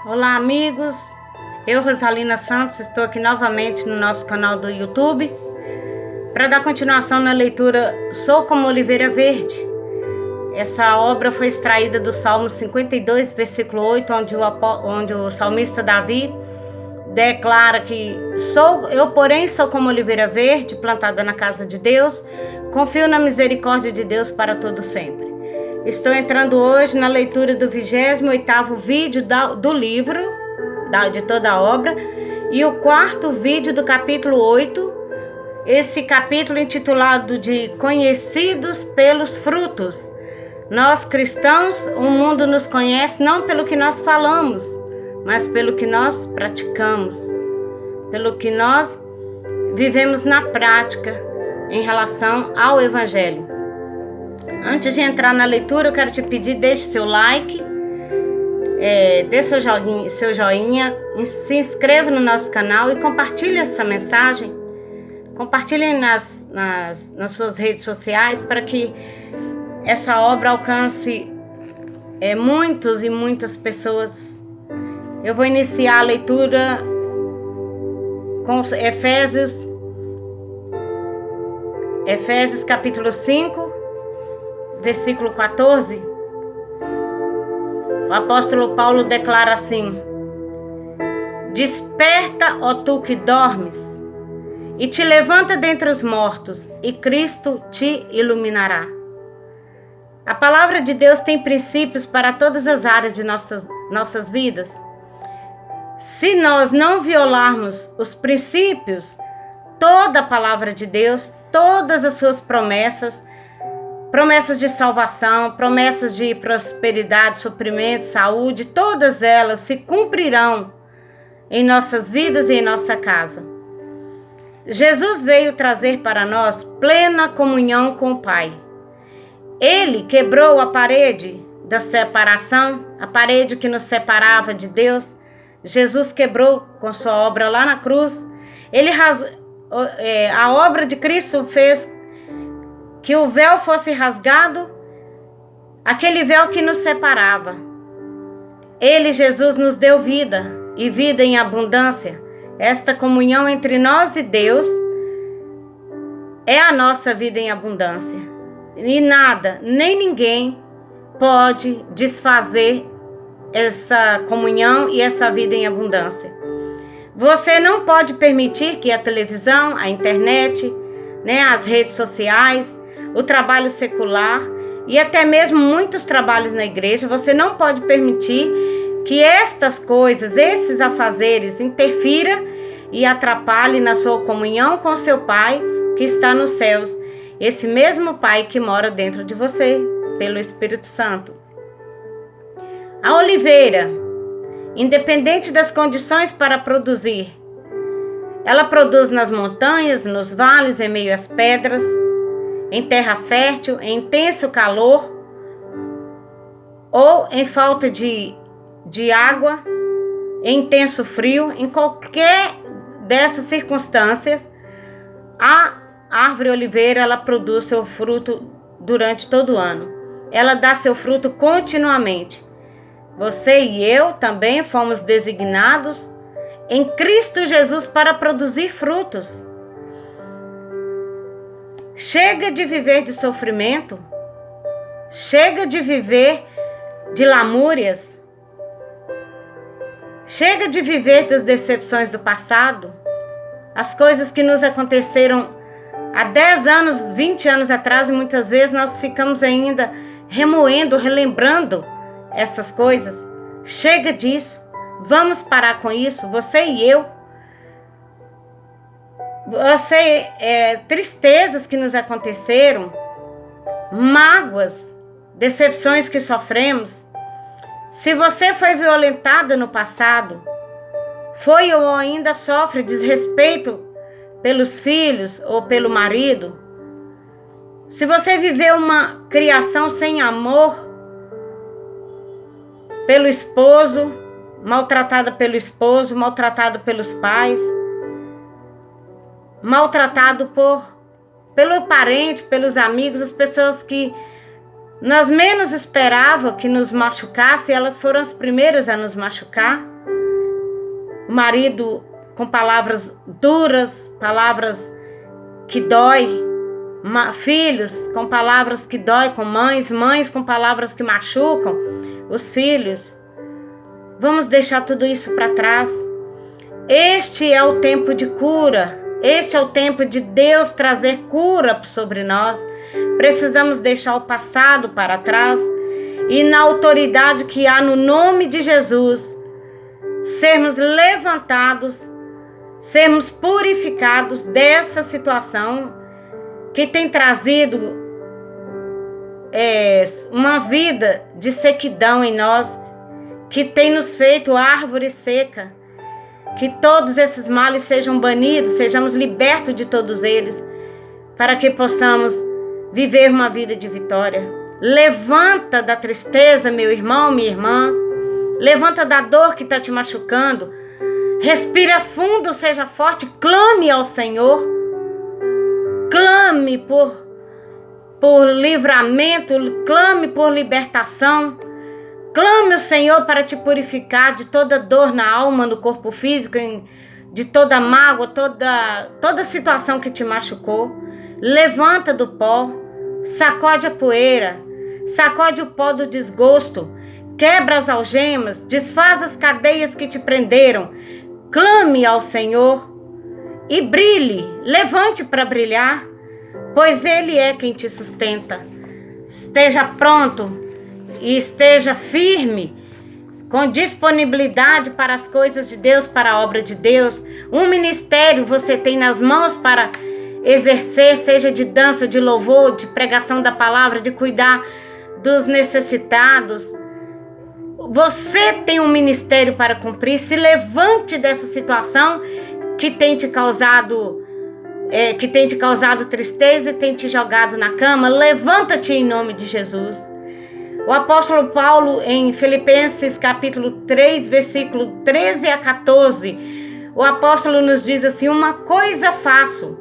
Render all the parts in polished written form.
Olá, amigos. Eu, Rosalina Santos, estou aqui novamente no nosso canal do YouTube para dar continuação na leitura Sou como Oliveira Verde. Essa obra foi extraída do Salmo 52, versículo 8, onde o salmista Davi declara que eu, porém, sou como oliveira verde, plantada na casa de Deus, confio na misericórdia de Deus para todo sempre. Estou entrando hoje na leitura do 28º vídeo do livro, de toda a obra, e o 4º vídeo do capítulo 8, esse capítulo intitulado de Conhecidos pelos Frutos. Nós cristãos, o mundo nos conhece não pelo que nós falamos, mas pelo que nós praticamos, pelo que nós vivemos na prática em relação ao Evangelho. Antes de entrar na leitura, eu quero te pedir, deixe seu like, dê seu joinha, se inscreva no nosso canal e compartilhe essa mensagem. Compartilhe nas suas redes sociais para que essa obra alcance muitos e muitas pessoas. Eu vou iniciar a leitura com Efésios capítulo 5, versículo 14. O apóstolo Paulo declara assim: Desperta, ó tu que dormes, e te levanta dentre os mortos, e Cristo te iluminará. A palavra de Deus tem princípios para todas as áreas de nossas vidas. Se nós não violarmos os princípios, toda a palavra de Deus, todas as suas promessas de salvação, promessas de prosperidade, suprimento, saúde, todas elas se cumprirão em nossas vidas e em nossa casa. Jesus veio trazer para nós plena comunhão com o Pai. Ele quebrou a parede da separação, a parede que nos separava de Deus. Jesus quebrou com sua obra lá na cruz. A obra de Cristo fez que o véu fosse rasgado, aquele véu que nos separava. Ele, Jesus, nos deu vida e vida em abundância. Esta comunhão entre nós e Deus é a nossa vida em abundância. E nada, nem ninguém pode desfazer essa comunhão e essa vida em abundância. Você não pode permitir que a televisão, a internet, as redes sociais, o trabalho secular e até mesmo muitos trabalhos na igreja, você não pode permitir que estas coisas, esses afazeres, interfira e atrapalhe na sua comunhão com seu Pai que está nos céus, esse mesmo Pai que mora dentro de você, pelo Espírito Santo. A oliveira, independente das condições para produzir, ela produz nas montanhas, nos vales, em meio às pedras, em terra fértil, em intenso calor ou em falta de água, em intenso frio. Em qualquer dessas circunstâncias, a árvore oliveira ela produz seu fruto durante todo o ano. Ela dá seu fruto continuamente. Você e eu também fomos designados em Cristo Jesus para produzir frutos. Chega de viver de sofrimento. Chega de viver de lamúrias. Chega de viver das decepções do passado. As coisas que nos aconteceram há 10 anos, 20 anos atrás, e muitas vezes nós ficamos ainda remoendo, relembrando essas coisas. Chega disso. Vamos parar com isso, você e eu. Tristezas que nos aconteceram, mágoas, decepções que sofremos. Se você foi violentada no passado, foi ou ainda sofre desrespeito pelos filhos ou pelo marido, se você viveu uma criação sem amor pelo esposo, maltratada pelo esposo, maltratado pelos pais, maltratado pelo parente, pelos amigos, as pessoas que nós menos esperávamos que nos machucasse, elas foram as primeiras a nos machucar. O marido com palavras duras, palavras que dói, filhos com palavras que dói, com mães com palavras que machucam os filhos. Vamos deixar tudo isso para trás. Este é o tempo de cura. Este é o tempo de Deus trazer cura sobre nós. Precisamos deixar o passado para trás e, na autoridade que há no nome de Jesus, sermos levantados, sermos purificados dessa situação que tem trazido uma vida de sequidão em nós, que tem nos feito árvore seca. Que todos esses males sejam banidos, sejamos libertos de todos eles, para que possamos viver uma vida de vitória. Levanta da tristeza, meu irmão, minha irmã. Levanta da dor que está te machucando. Respira fundo, seja forte, clame ao Senhor. Clame por livramento, clame por libertação. Clame ao Senhor para te purificar de toda dor na alma, no corpo físico, de toda mágoa, toda situação que te machucou. Levanta do pó, sacode a poeira, sacode o pó do desgosto, quebra as algemas, desfaz as cadeias que te prenderam. Clame ao Senhor e brilhe, levante para brilhar, pois Ele é quem te sustenta. Esteja pronto e esteja firme, com disponibilidade para as coisas de Deus, para a obra de Deus. Um ministério você tem nas mãos para exercer, seja de dança, de louvor, de pregação da palavra, de cuidar dos necessitados. Você tem um ministério para cumprir. Se levante dessa situação que tem te causado tristeza e tem te jogado na cama. Levanta-te em nome de Jesus. O apóstolo Paulo, em Filipenses capítulo 3, versículo 13 a 14, o apóstolo nos diz assim: uma coisa faço,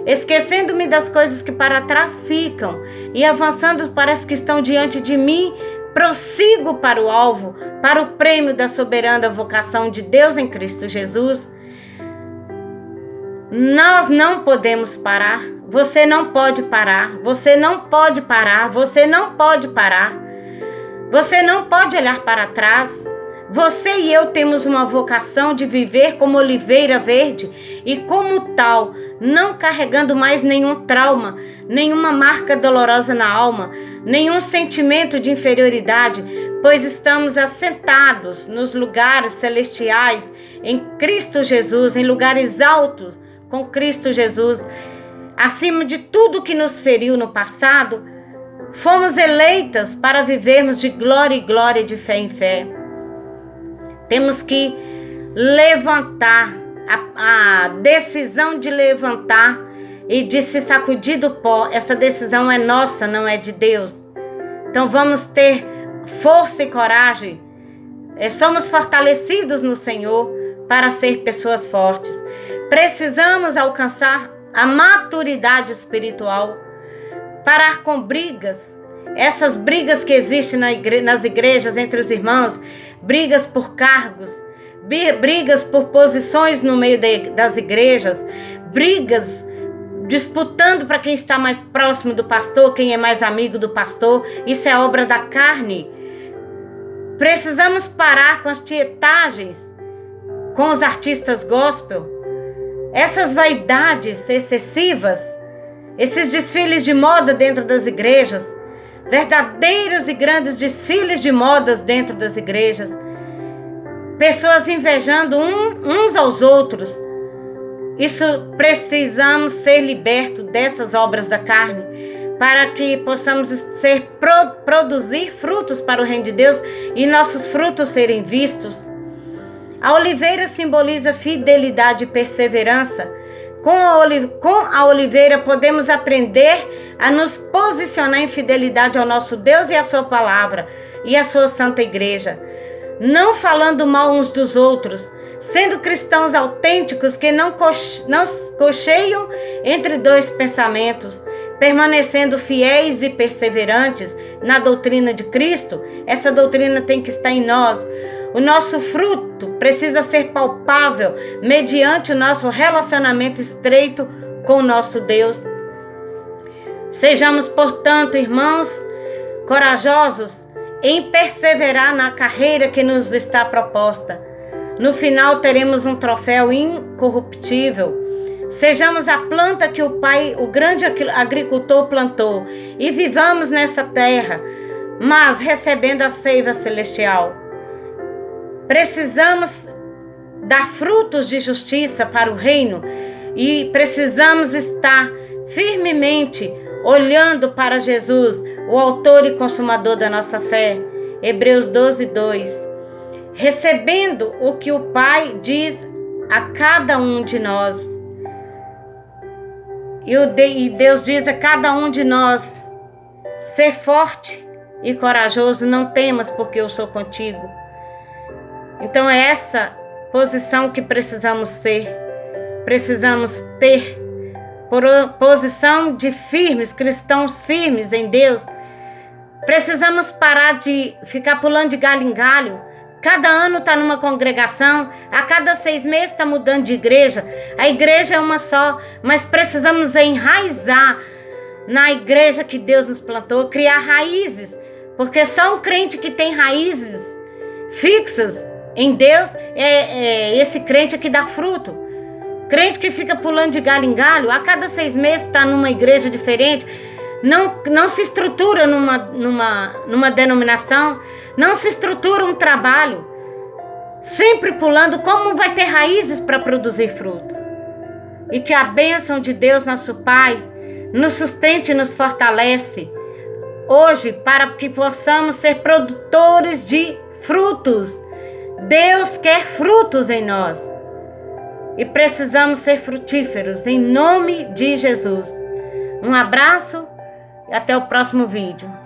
esquecendo-me das coisas que para trás ficam e avançando para as que estão diante de mim, prossigo para o alvo, para o prêmio da soberana vocação de Deus em Cristo Jesus. Nós não podemos parar. Você não pode parar. Você não pode parar. Você não pode parar. Você não pode olhar para trás. Você e eu temos uma vocação de viver como oliveira verde e, como tal, não carregando mais nenhum trauma, nenhuma marca dolorosa na alma, nenhum sentimento de inferioridade, pois estamos assentados nos lugares celestiais em Cristo Jesus, em lugares altos com Cristo Jesus. Acima de tudo que nos feriu no passado, fomos eleitas para vivermos de glória em glória, de fé em fé. Temos que levantar, a decisão de levantar e de se sacudir do pó. Essa decisão é nossa, não é de Deus. Então vamos ter força e coragem. Somos fortalecidos no Senhor para ser pessoas fortes. Precisamos alcançar a maturidade espiritual. Parar com brigas, essas brigas que existem nas igrejas entre os irmãos, brigas por cargos, brigas por posições no meio das igrejas, brigas disputando para quem está mais próximo do pastor, quem é mais amigo do pastor. Isso é obra da carne. Precisamos parar com as tietagens, com os artistas gospel, essas vaidades excessivas, esses desfiles de moda dentro das igrejas, verdadeiros e grandes desfiles de modas dentro das igrejas, pessoas invejando uns aos outros. Isso, precisamos ser libertos dessas obras da carne, para que possamos produzir frutos para o reino de Deus e nossos frutos serem vistos. A oliveira simboliza fidelidade e perseverança. Com a oliveira podemos aprender a nos posicionar em fidelidade ao nosso Deus e à sua palavra e à sua santa igreja, não falando mal uns dos outros, sendo cristãos autênticos que não cocheiam entre dois pensamentos, permanecendo fiéis e perseverantes na doutrina de Cristo, essa doutrina tem que estar em nós. O nosso fruto precisa ser palpável mediante o nosso relacionamento estreito com o nosso Deus. Sejamos, portanto, irmãos, corajosos em perseverar na carreira que nos está proposta. No final teremos um troféu incorruptível. Sejamos a planta que o Pai, o grande agricultor, plantou, e vivamos nessa terra, mas recebendo a seiva celestial. Precisamos dar frutos de justiça para o reino e precisamos estar firmemente olhando para Jesus, o autor e consumador da nossa fé. Hebreus 12:2. Recebendo o que o Pai diz a cada um de nós. E Deus diz a cada um de nós: ser forte e corajoso, não temas, porque eu sou contigo. Então é essa posição que precisamos ter, por posição de firmes, cristãos firmes em Deus. Precisamos parar de ficar pulando de galho em galho. Cada ano está numa congregação, a cada 6 meses está mudando de igreja. A igreja é uma só, mas precisamos enraizar na igreja que Deus nos plantou, criar raízes, porque só um crente que tem raízes fixas em Deus é esse crente que dá fruto. Crente que fica pulando de galho em galho, a cada 6 meses está numa igreja diferente, não se estrutura numa denominação, não se estrutura um trabalho, sempre pulando. Como vai ter raízes para produzir fruto? E que a bênção de Deus, nosso Pai, nos sustente e nos fortalece hoje, para que possamos ser produtores de frutos. Deus quer frutos em nós e precisamos ser frutíferos em nome de Jesus. Um abraço e até o próximo vídeo.